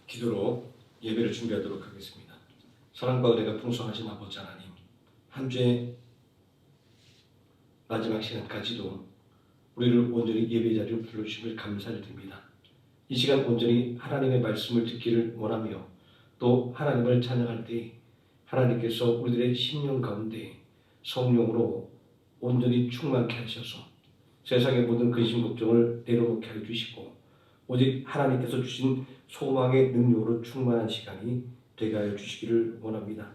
기도로 예배를 준비하도록 하겠습니다. 사랑과 은혜가 풍성하신 아버지 하나님, 한 주의 마지막 시간까지도 우리를 온전히 예배 자리로 불러주심을 감사를 드립니다. 이 시간 온전히 하나님의 말씀을 듣기를 원하며 또 하나님을 찬양할 때 하나님께서 우리들의 심령 가운데 성령으로 온전히 충만케 하셔서 세상의 모든 근심 걱정을 내려놓게 해주시고 오직 하나님께서 주신 소망의 능력으로 충만한 시간이 되게 하여 주시기를 원합니다.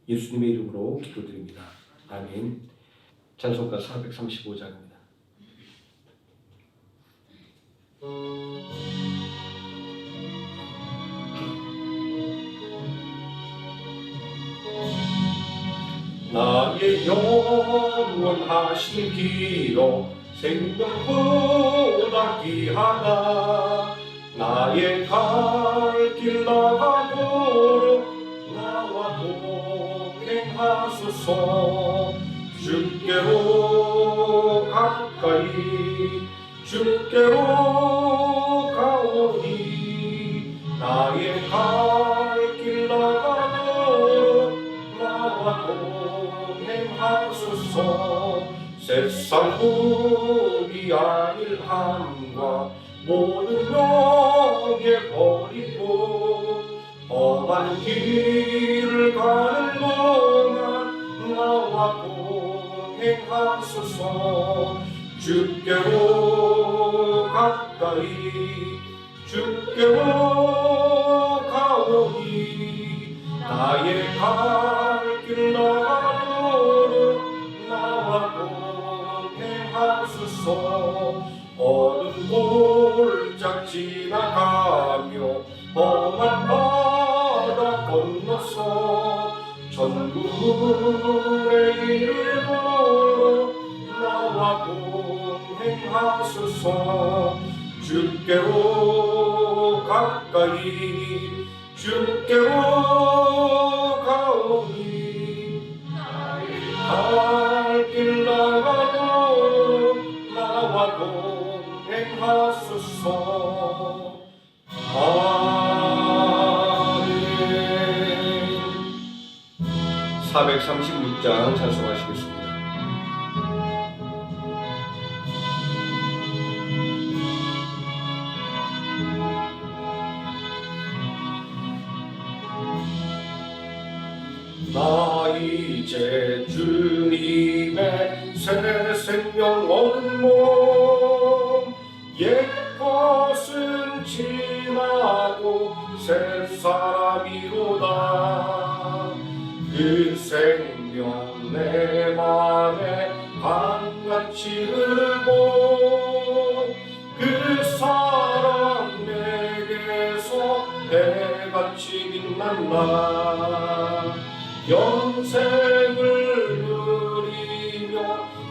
예수님의 이름으로 기도드립니다. 아멘. 찬송가 435장입니다. 나의 영원하신 기록 생명보다 귀하다. 나의 갈 길 나가도록 나와 동행하소서. 주께로 가까이 주께로 가오니 나의 갈 길 나가도록 나와 동행하소서. 세상 무리한 일함과 모든 명예 버리고 험한 길을 가는 동안 나와 동행하소서. 주께로 가까이 주께로 가오니 나의 갈 길 나가도록 나와 동행하소서. 어두운 골짝 지나가며 험한 바다 건너서 천국의 일을 보러 나와 동행하소서. 주께로 가까이 주께로 가오니 갈 길 나가도록 나와 동행하소서. 아멘. 436장 찬송하시겠습니다. 나 이제 주님의 새 생명 얻은 몸, 옛 것은 지나고 새 사람이로다. 그 생명 내 맘에 강같이 흐르고 그 사랑 내게서 해같이 빛난다. 영생을 누리며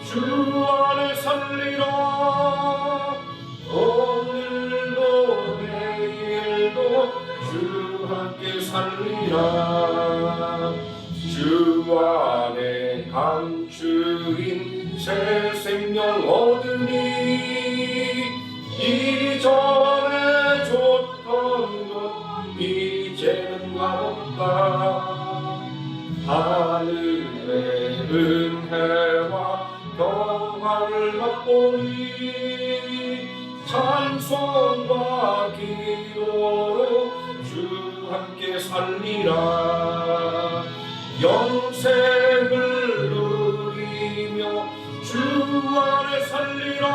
주 안에 살리라. 오늘도 내일도 주 함께 살리라. 주 안에 감추인 새 생명 얻으니 이전에 줬던 것 이제는 맛없다. 하늘의 은혜와 평화를 맛보니 찬송과 기도로 주 함께 살리라. 영생을 누리며 주 안에 살리라.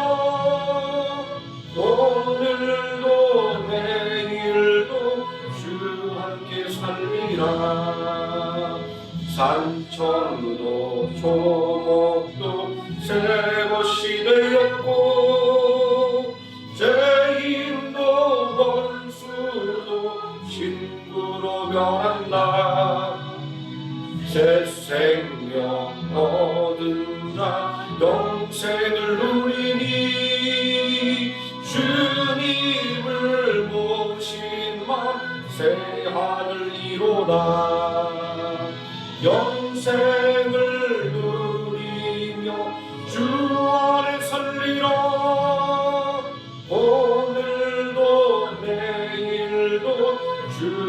오늘도 내일도 주 함께 살리라. 산천도 초목도 새 것이 되었고 죄인도 원수도 친구로 변한다. 새 생명 얻은 자 영생을 누리니 주님을 모신 맘 새 하늘이로다. 영생을 누리며 주 안에 살리라. 오늘도 내일도 주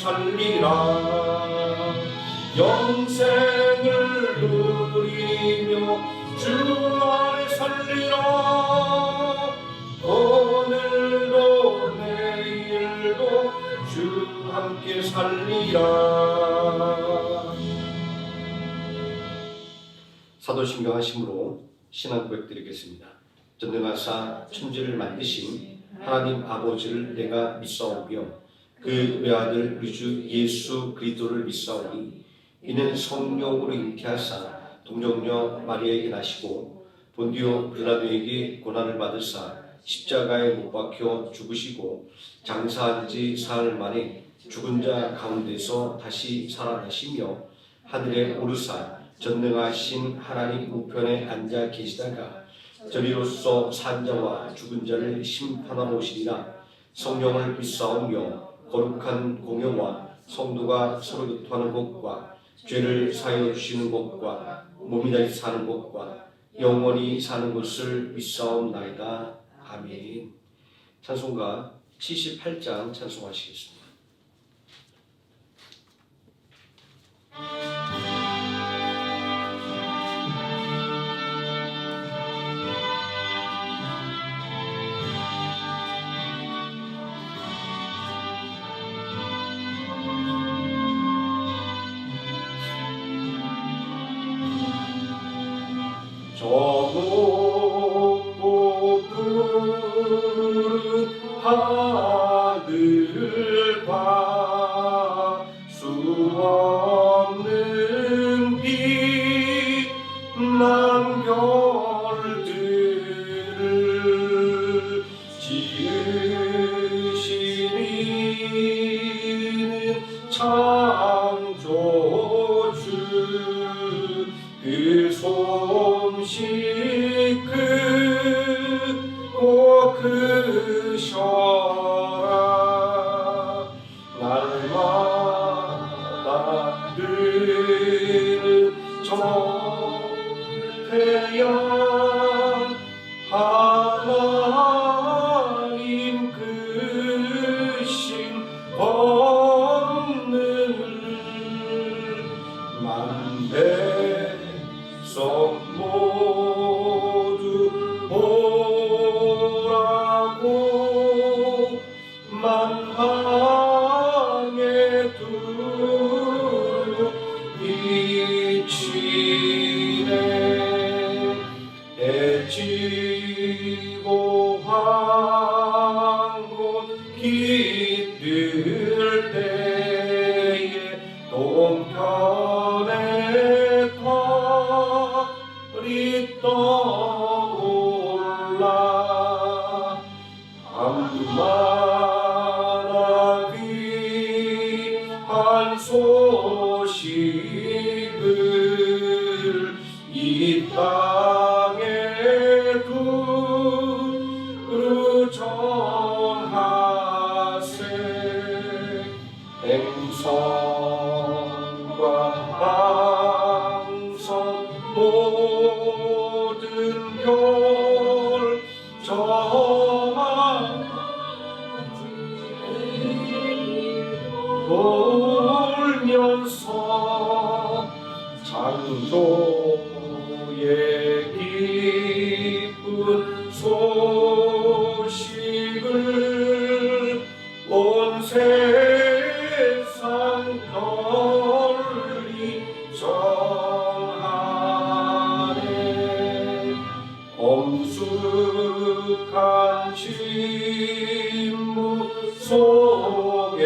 살리라. 영생을 누리며 주 안에 살리라. 오늘도 내일도 주 함께 살리라. 사도신경 하심으로 신앙 고백 드리겠습니다. 전능하사 천지를 만드신 하나님 아버지를 내가 믿사오며 그 외아들 우리 주 예수 그리스도를 믿사오니 이는 성령으로 잉태하사 동정녀 마리아에게 나시고 본디오 빌라도에게 고난을 받으사 십자가에 못 박혀 죽으시고 장사한 지 사흘 만에 죽은 자 가운데서 다시 살아나시며 하늘에 오르사 전능하신 하나님 우편에 앉아 계시다가 저리로서 산자와 죽은 자를 심판하러 오시리라. 성령을 믿사오며 거룩한 공예와 성도가 서로 교통하는 것과 죄를 사하여 주시는 것과 몸이 다시 사는 것과 영원히 사는 것을 믿사옵나이다. 아멘. 찬송가 78장 찬송하시겠습니다. 저 높고 푸른 하늘과 수 없는 빛난 별들을 지으신 이는 창조주 그 솜씨 크고 크셔라. 날마다 드는 저 태양 하나님 크신 권능을 만백성 모두 보라고 만방에 두루 비치네. 해지고 황혼 깃들 때에 동편에 달이 떠올라. 밤마다 귀한 소식을 이 땅에 두루 전하세. 행성과 항성 모든 별 저만 돌면서 창조의 기쁜 소식을 온 세상 널리 전하네. 엄숙한 침묵 속에서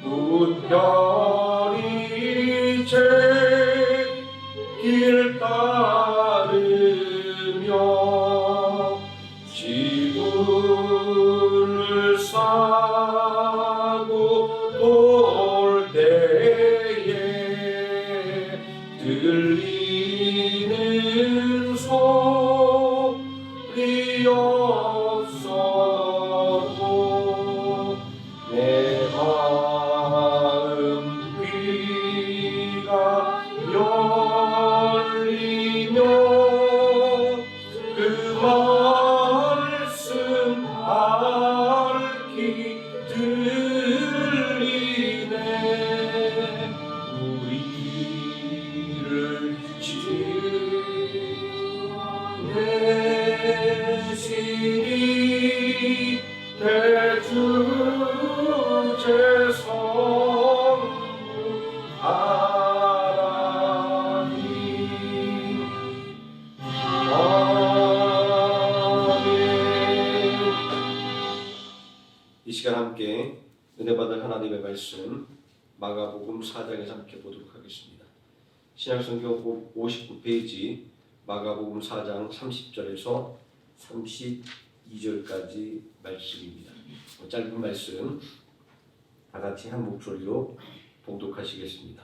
무별이 제길 따르며 지구를 싸고 돌 때에 들리는 소리 없어도 내 마음 귀가 열리며 그 말씀 밝히 대주제성부 하나님 아멘. 이 시간 함께 은혜 받을 하나님의 말씀 마가복음 4장에서 함께 보도록 하겠습니다. 신약성경 59페이지 마가복음 4장 30절에서 32절까지 말씀입니다. 짧은 말씀 다 같이 한 목소리로 봉독하시겠습니다.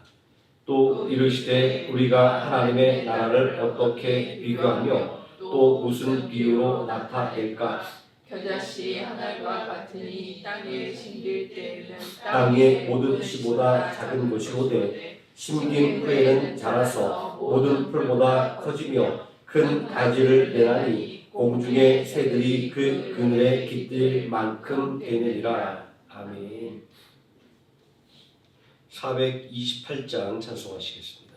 또 이르시되 우리가 하나님의 나라를 어떻게 비교하며 또 무슨 비유로 나타낼까? 겨자씨 하나가 같으니 땅에 심길 때에는 땅의 모든 씨보다 작은 것이로되 심긴 후에는 자라서 모든 풀보다 커지며 큰 가지를 내나니 공중의 새들이 그 그늘에 깃들 만큼 되느니라. 아멘. 428장 찬송하시겠습니다.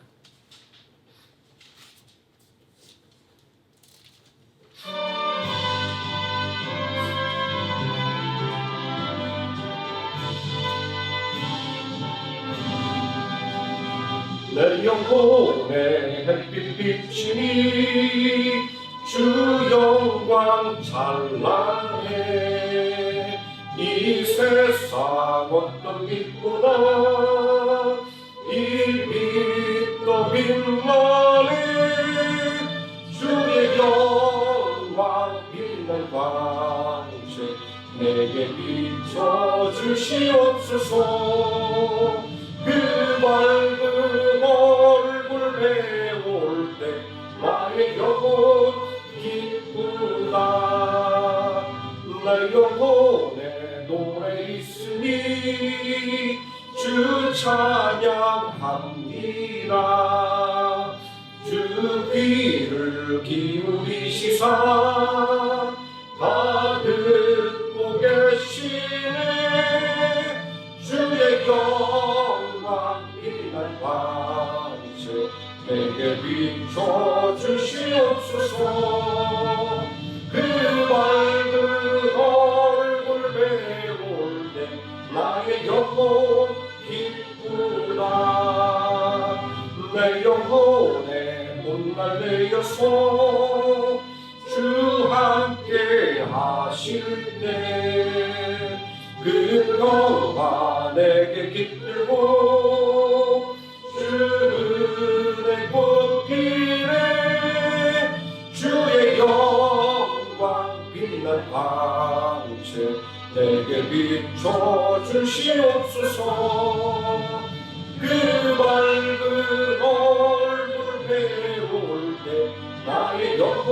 내 영혼에 햇빛 비치니 주 영광 찬란해. 이 세상 어떤 빛보다 이 빛도 빛나네. 주의 영광 빛난 광채 내게 비춰 주시옵소서. 그 밝은 얼굴 배울 때 나의 영혼 기쁘다. 내 영혼에 노래 있으니 주 찬양합니다. 주 귀를 기울이시사 다 듣고 계시네. 주의 영광 빛난 광채 내게 비춰 주시옵소서. 그 밝은 얼굴 배울 때 나의 영혼 기쁘다. 내 영혼에 못날 내어서 주 함께 하실 때 그 평화 내게 깃들고 주의 꽃길에 주의 영광 빛난 광채 내게 비춰 주시옵소서. 그 밝은 얼굴 배울 때 나의 영혼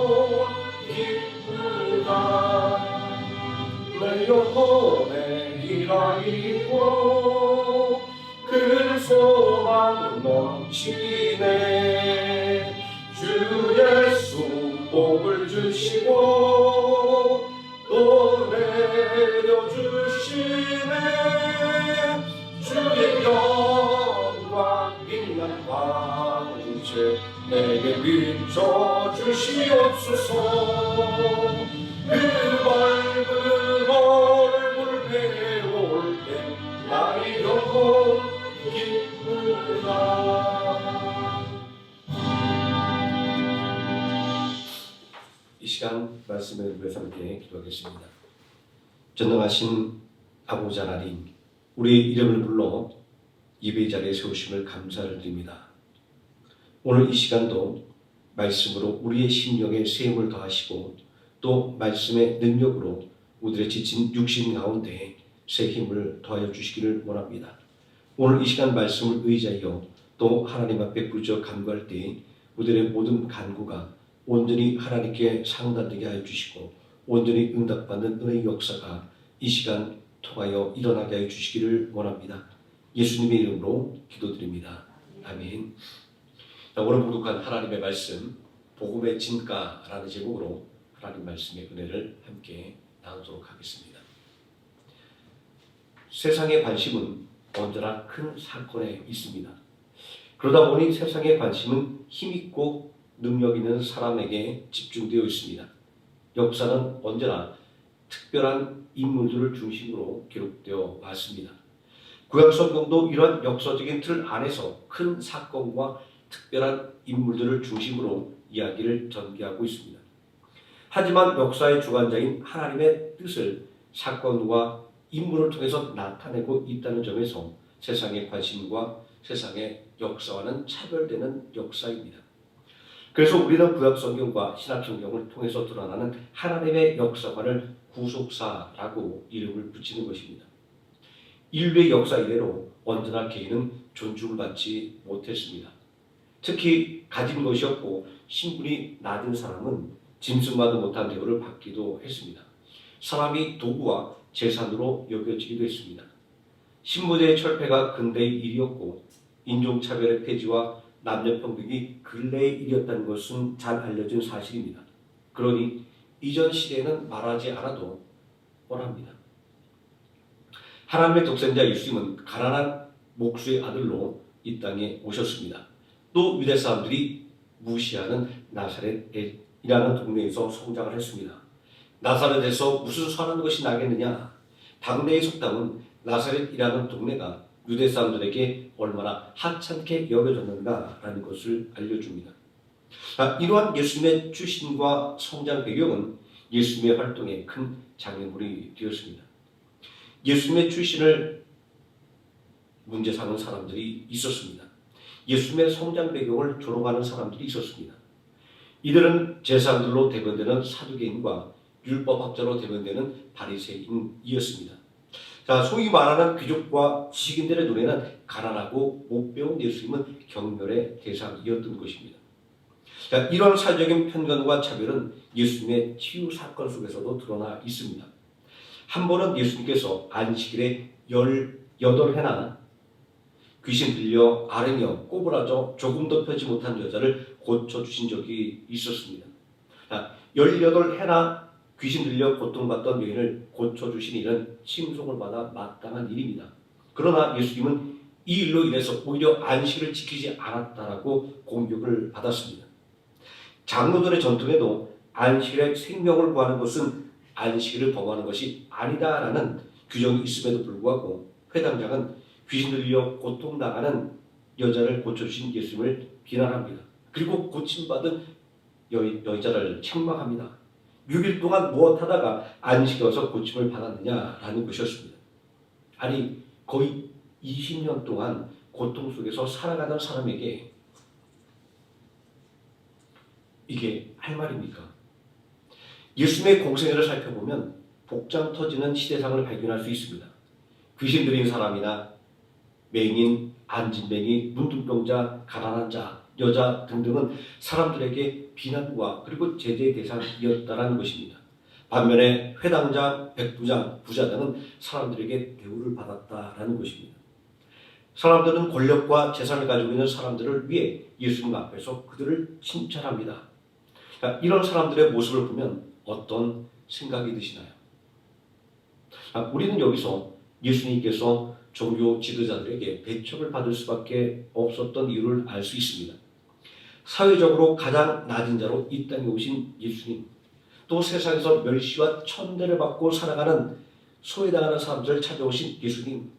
기쁘다. 내 영혼에 희망이 있고 큰 소망 넘치네. 주 예수 복을 주시고 또 내려주시네. 주의 영광 빛난 광채 내게 비춰 주시옵소서. 그 밝은 얼굴 배울 때 나의 영혼 기쁘다. 이 시간 말씀을 위해서 함께 기도하겠습니다. 전능하신 아버지 하나님, 우리 이름을 불러 예배 자리에 세우심을 감사를 드립니다. 오늘 이 시간도 말씀으로 우리의 심령에 세움을 더하시고 또 말씀의 능력으로 우리의 지친 육신 가운데 새 힘을 더하여 주시기를 원합니다. 오늘 이 시간 말씀을 의지하여 또 하나님 앞에 부르짖어 간구할 때 우리의 모든 간구가 온전히 하나님께 상달되게 하여 주시고 온전히 응답받는 은혜의 역사가 이 시간 통하여 일어나게 하여 주시기를 원합니다. 예수님의 이름으로 기도드립니다. 아멘. 오늘 봉독한 하나님의 말씀 복음의 진가라는 제목으로 하나님 말씀의 은혜를 함께 나누도록 하겠습니다. 세상의 관심은 언제나 큰 사건에 있습니다. 그러다 보니 세상의 관심은 힘있고 능력 있는 사람에게 집중되어 있습니다. 역사는 언제나 특별한 인물들을 중심으로 기록되어 왔습니다. 구약 성경도 이러한 역사적인 틀 안에서 큰 사건과 특별한 인물들을 중심으로 이야기를 전개하고 있습니다. 하지만 역사의 주관자인 하나님의 뜻을 사건과 인물을 통해서 나타내고 있다는 점에서 세상의 관심과 세상의 역사와는 차별되는 역사입니다. 그래서 우리는 구약 성경과 신약 성경을 통해서 드러나는 하나님의 역사관을 구속사라고 이름을 붙이는 것입니다. 인류의 역사 이래로 언제나 개인은 존중을 받지 못했습니다. 특히 가진 것이 없고 신분이 낮은 사람은 짐승과도 못한 대우를 받기도 했습니다. 사람이 도구와 재산으로 여겨지기도 했습니다. 신분제의 철폐가 근대의 일이었고 인종차별의 폐지와 남녀평등이 근래의 일이었다는 것은 잘 알려진 사실입니다. 그러니 이전 시대에는 말하지 않아도 뻔합니다. 하나님의 독생자 예수님은 가난한 목수의 아들로 이 땅에 오셨습니다. 또 유대 사람들이 무시하는 나사렛이라는 동네에서 성장을 했습니다. 나사렛에서 무슨 선한 것이 나겠느냐? 당대의 속담은 나사렛이라는 동네가 유대 사람들에게 얼마나 하찮게 여겨졌는가라는 것을 알려줍니다. 이러한 예수님의 출신과 성장 배경은 예수님의 활동에 큰 장애물이 되었습니다. 예수님의 출신을 문제 삼은 사람들이 있었습니다. 예수님의 성장 배경을 조롱하는 사람들이 있었습니다. 이들은 제사장들로 대변되는 사두개인과 율법학자로 대변되는 바리새인이었습니다. 소위 말하는 귀족과 지식인들의 눈에는 가난하고 못 배운 예수님은 경멸의 대상이었던 것입니다. 이러한 사회적인 편견과 차별은 예수님의 치유 사건 속에서도 드러나 있습니다. 한 번은 예수님께서 안식일에 18회나 귀신 들려 앓으며 꼬부라져 조금도 펴지 못한 여자를 고쳐주신 적이 있었습니다. 18회나 귀신 들려 고통받던 여인을 고쳐주신 일은 칭송을 받아 마땅한 일입니다. 그러나 예수님은 이 일로 인해서 오히려 안식을 지키지 않았다라고 공격을 받았습니다. 장로들의 전통에도 안식일에 생명을 구하는 것은 안식일을 범하는 것이 아니다라는 규정이 있음에도 불구하고 회당장은 귀신 들려 고통당하는 여자를 고쳐주신 예수님을 비난합니다. 그리고 고침받은 여자를 책망합니다. 6일 동안 무엇하다가 안식에 와서 고침을 받았느냐라는 것이었습니다. 아니 거의 20년 동안 고통 속에서 살아가는 사람에게 이게 할 말입니까? 예수님의 공생애를 살펴보면 복장 터지는 시대상을 발견할 수 있습니다. 귀신 들린 사람이나 맹인, 안진뱅이, 문둥병자, 가난한 자, 여자 등등은 사람들에게 비난과 그리고 제재의 대상이었다는 것입니다. 반면에 회당장, 백부장, 부자 등은 사람들에게 대우를 받았다라는 것입니다. 사람들은 권력과 재산을 가지고 있는 사람들을 위해 예수님 앞에서 그들을 칭찬합니다. 이런 사람들의 모습을 보면 어떤 생각이 드시나요? 우리는 여기서 예수님께서 종교 지도자들에게 배척을 받을 수밖에 없었던 이유를 알 수 있습니다. 사회적으로 가장 낮은 자로 이 땅에 오신 예수님, 또 세상에서 멸시와 천대를 받고 살아가는 소외당하는 사람들을 찾아오신 예수님,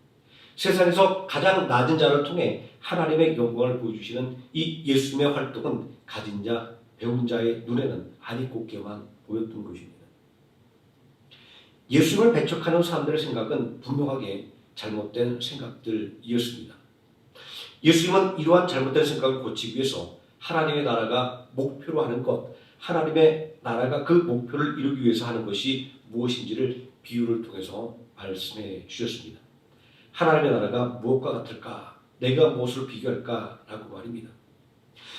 세상에서 가장 낮은 자를 통해 하나님의 영광을 보여주시는 이 예수님의 활동은 가진 자, 배운 자의 눈에는 안이 곱게만 보였던 것입니다. 예수님을 배척하는 사람들의 생각은 분명하게 잘못된 생각들이었습니다. 예수님은 이러한 잘못된 생각을 고치기 위해서 하나님의 나라가 목표로 하는 것, 하나님의 나라가 그 목표를 이루기 위해서 하는 것이 무엇인지를 비유를 통해서 말씀해 주셨습니다. 하나님의 나라가 무엇과 같을까? 내가 무엇을 비교할까? 라고 말입니다.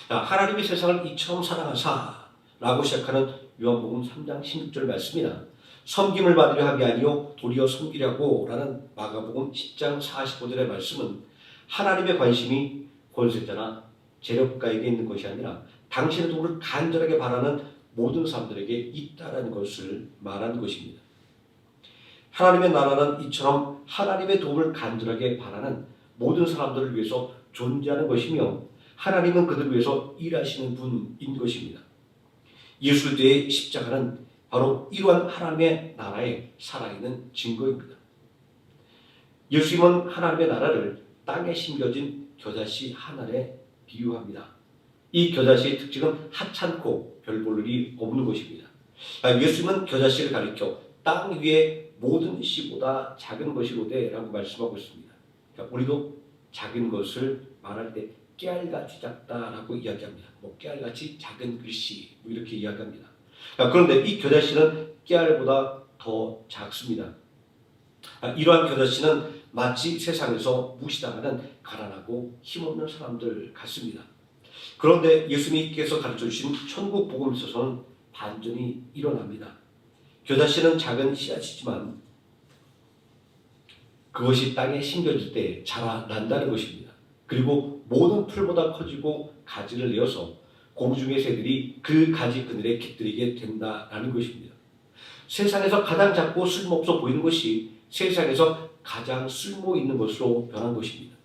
하나님이 세상을 이처럼 사랑하사 라고 시작하는 요한복음 3장 16절 말씀이나 섬김을 받으려 함이 아니요 도리어 섬기려고 라는 마가복음 10장 45절의 말씀은 하나님의 관심이 권세자나 재력가에게 있는 것이 아니라 당신의 도움을 간절하게 바라는 모든 사람들에게 있다라는 것을 말하는 것입니다. 하나님의 나라는 이처럼 하나님의 도움을 간절하게 바라는 모든 사람들을 위해서 존재하는 것이며 하나님은 그들을 위해서 일하시는 분인 것입니다. 예수를 대해 십자가는 바로 이러한 하나님의 나라의 살아있는 증거입니다. 예수님은 하나님의 나라를 땅에 심겨진 겨자씨 하나에 비유합니다. 이 겨자씨의 특징은 하찮고 별 볼 일이 없는 것입니다. 예수님은 겨자씨를 가리켜 땅 위의 모든 씨보다 작은 것이로되 라고 말씀하고 있습니다. 그러니까 우리도 작은 것을 말할 때 깨알같이 작다라고 이야기합니다. 깨알같이 작은 글씨 이렇게 이야기합니다. 그런데 이 겨자씨는 깨알보다 더 작습니다. 이러한 겨자씨는 마치 세상에서 무시당하는 가난하고 힘없는 사람들 같습니다. 그런데 예수님께서 가르쳐주신 천국 복음에서는 반전이 일어납니다. 겨자씨는 작은 씨앗이지만 그것이 땅에 심겨질 때 자라난다는 것입니다. 그리고 모든 풀보다 커지고 가지를 내어서 공중의 새들이 그 가지 그늘에 깃들이게 된다라는 것입니다. 세상에서 가장 작고 쓸모없어 보이는 것이 세상에서 가장 쓸모 있는 것으로 변한 것입니다.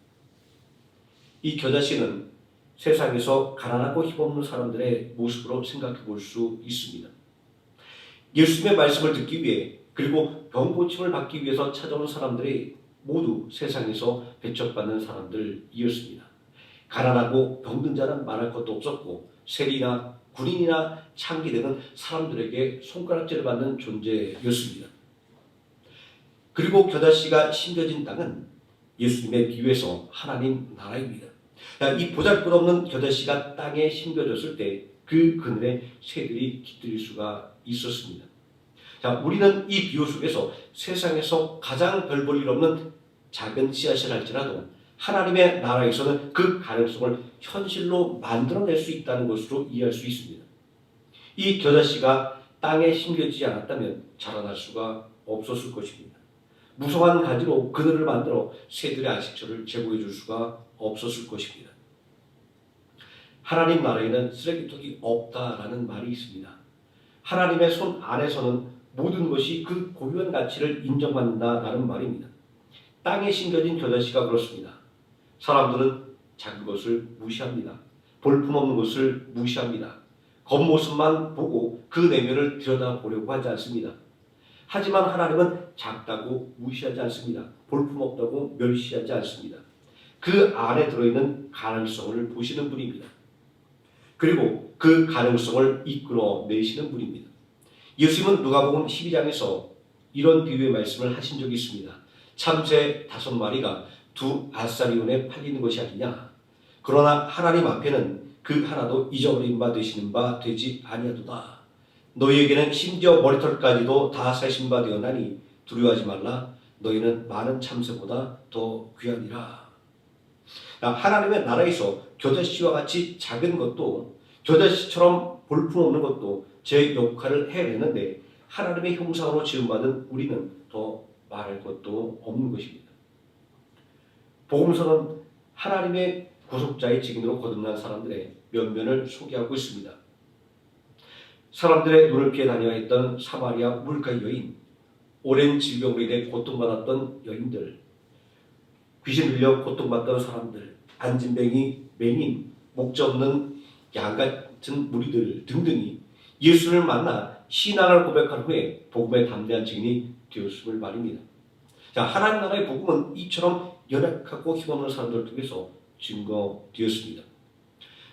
이 겨자씨는 세상에서 가난하고 힘없는 사람들의 모습으로 생각해 볼 수 있습니다. 예수님의 말씀을 듣기 위해 그리고 병고침을 받기 위해서 찾아온 사람들이 모두 세상에서 배척받는 사람들이었습니다. 가난하고 병든 자는 말할 것도 없었고 세리나 군인이나 창기 등은 사람들에게 손가락질을 받는 존재였습니다. 그리고 겨자씨가 심겨진 땅은 예수님의 비유에서 하나님 나라입니다. 이 보잘것없는 겨자씨가 땅에 심겨졌을 때 그 그늘에 새들이 깃들일 수가 있었습니다. 우리는 이 비유 속에서 세상에서 가장 별 볼 일 없는 작은 씨앗을 할지라도 하나님의 나라에서는 그 가능성을 현실로 만들어낼 수 있다는 것으로 이해할 수 있습니다. 이 겨자씨가 땅에 심겨지지 않았다면 자라날 수가 없었을 것입니다. 무성한 가지로 그늘을 만들어 새들의 안식처를 제공해 줄 수가 없었을 것입니다. 하나님 나라에는 쓰레기통이 없다라는 말이 있습니다. 하나님의 손 안에서는 모든 것이 그 고유한 가치를 인정받는다라는 말입니다. 땅에 심겨진 겨자씨가 그렇습니다. 사람들은 작은 것을 무시합니다. 볼품없는 것을 무시합니다. 겉모습만 보고 그 내면을 들여다보려고 하지 않습니다. 하지만 하나님은 작다고 무시하지 않습니다. 볼품없다고 멸시하지 않습니다. 그 안에 들어있는 가능성을 보시는 분입니다. 그리고 그 가능성을 이끌어내시는 분입니다. 예수님은 누가복음 12장에서 이런 비유의 말씀을 하신 적이 있습니다. 참새 5마리가 2아사리온에 팔리는 것이 아니냐. 그러나 하나님 앞에는 그 하나도 잊어버린 바 되시는 바 되지 아니하도다. 너희에게는 심지어 머리털까지도 다 사신 바 되었나니 두려워하지 말라. 너희는 많은 참새보다 더 귀하니라. 하나님의 나라에서 겨자씨와 같이 작은 것도 겨자씨처럼 볼품없는 것도 제 역할을 해내는데 하나님의 형상으로 지음받은 우리는 더 말할 것도 없는 것입니다. 복음서는 하나님의 구속자의 직인으로 거듭난 사람들의 면면을 소개하고 있습니다. 사람들의 눈을 피해 다녀왔던 사마리아 물가의 여인, 오랜 질병으로 인해 고통받았던 여인들, 귀신 들려 고통받던 사람들, 안진뱅이, 맹인, 목자 없는 양 같은 무리들 등등이 예수를 만나 신앙을 고백한 후에 복음의 담대한 증인이 되었음을 말입니다. 하나님 나라의 복음은 이처럼 연약하고 힘없는 사람들을 통해서 증거되었습니다.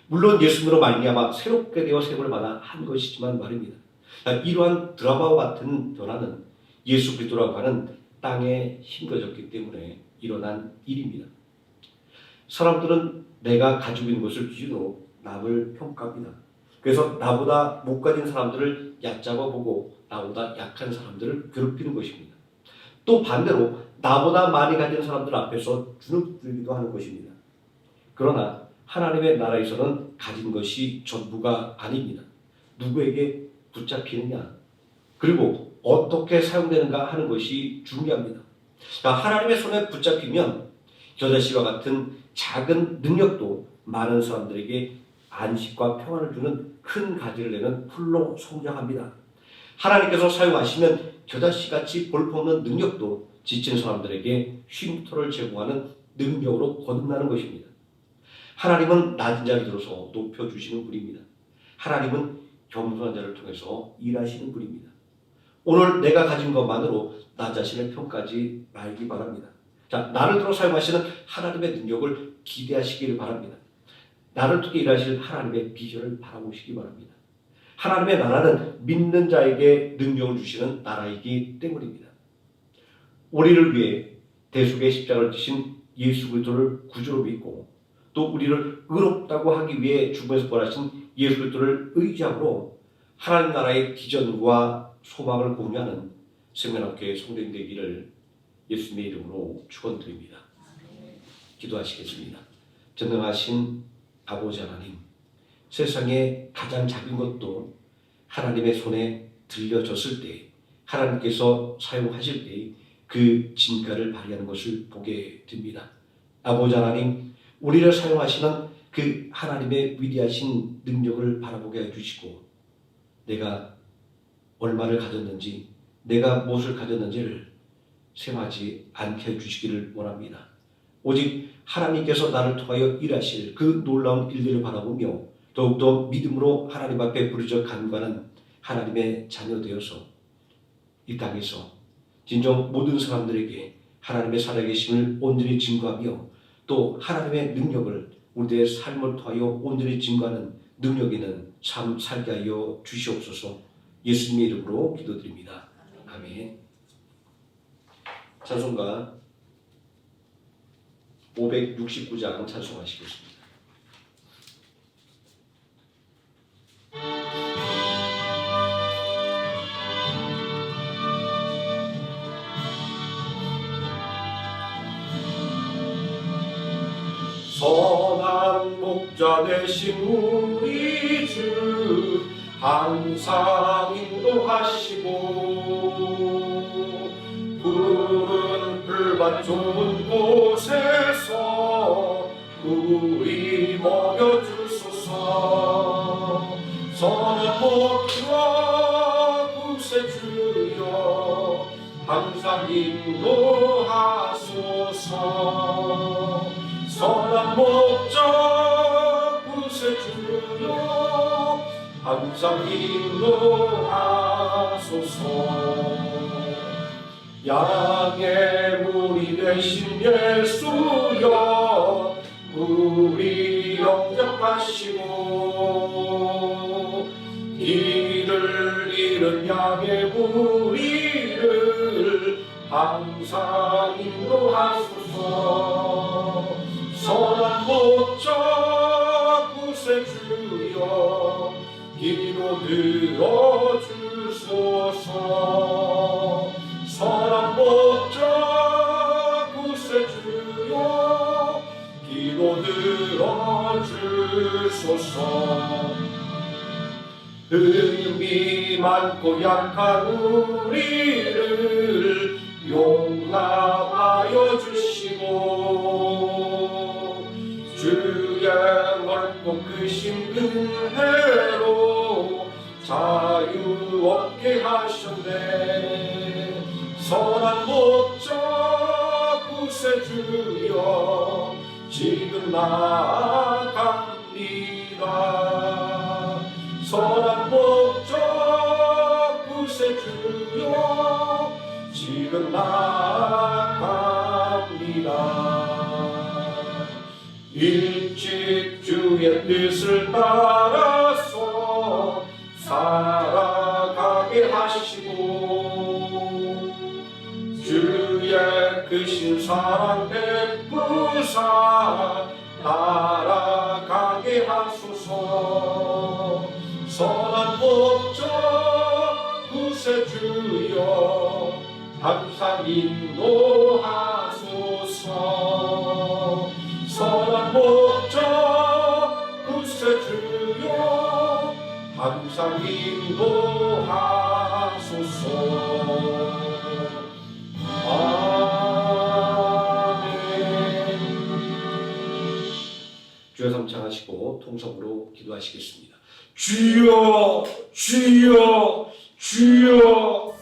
물론 예수님으로 말미암아 새롭게 되어 세움을 받아 한 것이지만 말입니다. 이러한 드라마와 같은 변화는 예수 그리스도라고 하는 땅에 심겨졌기 때문에 일어난 일입니다. 사람들은 내가 가지고 있는 것을 기준으로 남을 평가합니다. 그래서 나보다 못 가진 사람들을 얕잡아 보고 나보다 약한 사람들을 괴롭히는 것입니다. 또 반대로 나보다 많이 가진 사람들 앞에서 주눅들기도 하는 것입니다. 그러나 하나님의 나라에서는 가진 것이 전부가 아닙니다. 누구에게 붙잡히느냐 그리고 어떻게 사용되는가 하는 것이 중요합니다. 하나님의 손에 붙잡히면 겨자씨와 같은 작은 능력도 많은 사람들에게 안식과 평안을 주는 큰 가지를 내는 풀로 성장합니다. 하나님께서 사용하시면 겨자씨같이 볼품없는 능력도 지친 사람들에게 쉼터를 제공하는 능력으로 거듭나는 것입니다. 하나님은 낮은 자를 들어서 높여주시는 분입니다. 하나님은 겸손한 자를 통해서 일하시는 분입니다. 오늘 내가 가진 것만으로 나 자신을 평가하지 말기 바랍니다. 자, 나를 들어 사용하시는 하나님의 능력을 기대하시기를 바랍니다. 나를 통해 일하실 하나님의 비전을 바라보시기 바랍니다. 하나님의 나라는 믿는 자에게 능력을 주시는 나라이기 때문입니다. 우리를 위해 대속의 십자가를 지신 예수 그리스도를 구주로 믿고 또 우리를 의롭다고 하기 위해 죽음에서 부활하신 예수 그리스도를 의지함으로 하나님 나라의 비전과 소망을 공유하는 생명학교의 성도님 되기를 예수님의 이름으로 축원드립니다. 기도하시겠습니다. 전능하신 아버지 하나님, 세상에 가장 작은 것도 하나님의 손에 들려졌을 때 하나님께서 사용하실 때 그 진가를 발휘하는 것을 보게 됩니다. 아버지 하나님, 우리를 사용하시는 그 하나님의 위대하신 능력을 바라보게 해주시고 내가 얼마를 가졌는지 내가 무엇을 가졌는지를 셈하지 않게 해주시기를 원합니다. 오직 하나님께서 나를 통하여 일하실 그 놀라운 일들을 바라보며 더욱더 믿음으로 하나님 앞에 부르짖어 간구하는 하나님의 자녀 되어서 이 땅에서 진정 모든 사람들에게 하나님의 살아계심을 온전히 증거하며 또 하나님의 능력을 우리의 삶을 통하여 온전히 증거하는 능력 있는 삶 살게 하여 주시옵소서. 예수님의 이름으로 기도드립니다. 아멘. 찬송가 569장 찬송하시겠습니다. 선한 목자 되신 우리 주 항상 인도하시고 푸른 풀밭 좋은 곳에서 우리 먹여주소서. 선한 목자 구세주여 항상 인도하소서. 선한 목자 구세주여 항상 인도하소서. 양의 물이 되신 예수여 우리 영접하시고 길을 잃은 양의 무리를 항상 인도하소서. 선한 목자 구세주여 기도 들어주소서. 선한 목자 구세주여 기도 들어주소서. 흠이 많고 약한 우리를 용납하여 주시고 주의 넓고 크신 은혜로 자유 얻게 하셨네. 선한 목자 구세주여 지금 나아갑니다. 선한 목자 구세주여 지금 나아갑니다. 일찍 주의 뜻을 따라서 살아가게 하시고 주의 크신 사랑 베푸사 따라가게 하소서. 선한 목자 구세주여 항상 인도하소서. 선한 목자 구세주여 항상 인도하소서. 아멘. 주여 삼창하시고 통성으로 기도하시겠습니다. 주여 주여 주여.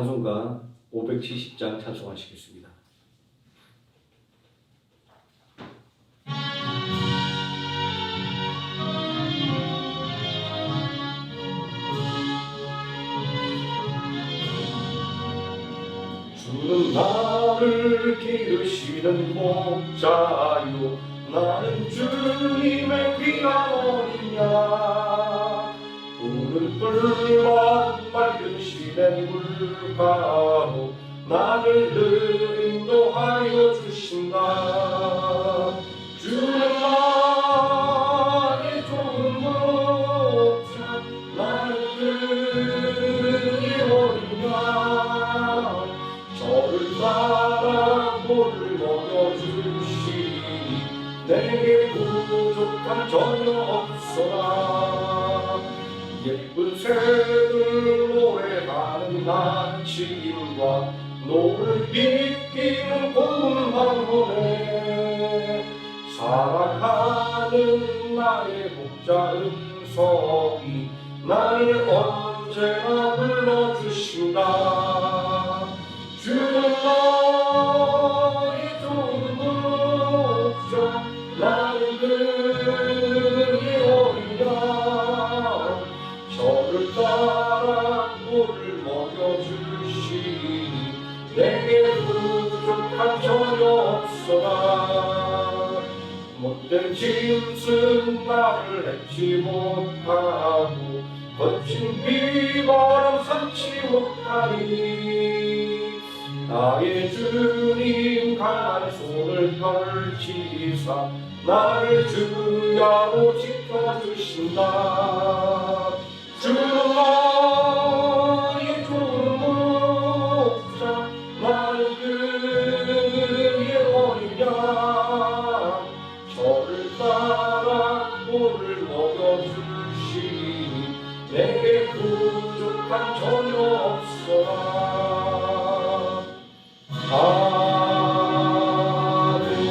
찬송가 570장 찬송하시겠습니다. 주는 나를 기르시는 목자요 나는 주님의 귀한 어린 양 푸른 뿔만 맑은 시냇 물가로 나를 늘 인도하여 주신다. 주는 나의 좋은 목자 나는 그의 어린 양 저를 따라 물을 먹여주시니 내게 부족함 전혀 없소라. 예쁜 새들 노래하는 아침과 노를 비끼는 고운 황혼에 사랑하는 나의 목자 음성이 나를 언제나 불러주신다. 주는 나의 좋은 목자 나는 그의 어린 양 저를 따라 물을 먹여주시니 내게 부족함 전혀 없어라. 못된 짐승 나를 해치 못하고 거친 비바람 삼치 못하니 나의 주님 강한 손을 펼치사 나를 주야로 지켜주신다. 주는 나의 좋은 목자 나는 그의 어린 양 저를 따라 물을 먹여주시니 내게 부족함 전혀 없어라. 아멘.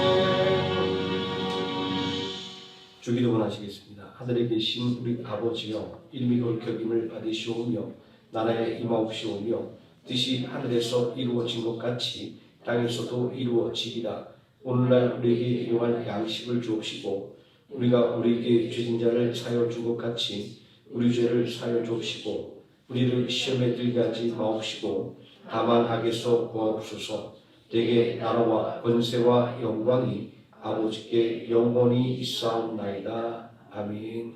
주기도 원하시겠습니다. 하늘에 계신 우리 아버지여 이름이 옳게여김을 받으시오며 나라에 임하옵시오며 뜻이 하늘에서 이루어진 것 같이 땅에서도 이루어지리라. 오늘날 우리에게 일용할 양식을 주옵시고 우리가 우리에게 죄진 자를 사여 준 것 같이 우리 죄를 사여 주옵시고 우리를 시험에 들게 하지 마옵시고 다만 악에서 구하옵소서. 내게 나라와 권세와 영광이 아버지께 영원히 있사옵나이다. 아멘.